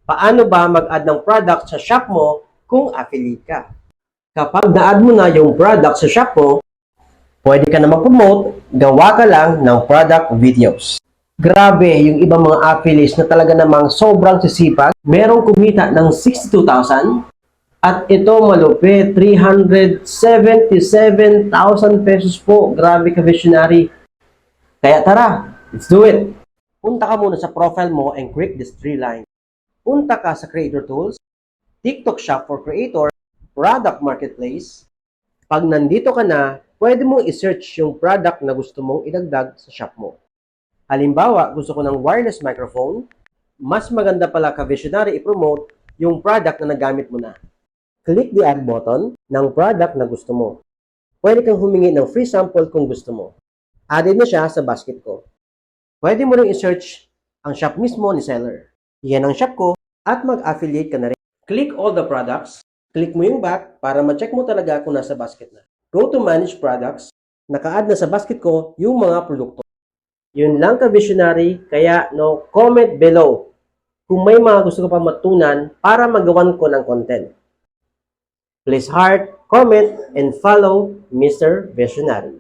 Paano ba mag-add ng product sa shop mo kung affiliate ka? Kapag na-add mo na yung product sa shop mo, pwede ka na mag-promote, gawa ka lang ng product videos. Grabe yung ibang mga affiliates na talaga namang sobrang sisipag. Merong kumita ng 62,000 at ito malupit, 377,000 pesos po. Grabe ka visionary. Kaya tara, let's do it. Punta ka muna sa profile mo and click this three lines. Punta ka sa Creator Tools, TikTok Shop for Creator, Product Marketplace. Pag nandito ka na, pwede mong i-search yung product na gusto mong idagdag sa shop mo. Halimbawa, gusto ko ng wireless microphone, mas maganda pala ka visionary i-promote yung product na nagamit mo na. Click the add button ng product na gusto mo. Pwede kang humingi ng free sample kung gusto mo. Added na siya sa basket ko. Pwede mo rin i-search ang shop mismo ni seller. Yan ang shop ko at mag-affiliate ka na rin. Click all the products. Click mo yung back para ma-check mo talaga kung nasa basket na. Go to manage products. Naka-add na sa basket ko yung mga produkto. Yun lang ka visionary, kaya no, comment below kung may mga gusto ko pa matunan para magawan ko ng content. Please heart, comment, and follow Mr. Visionary.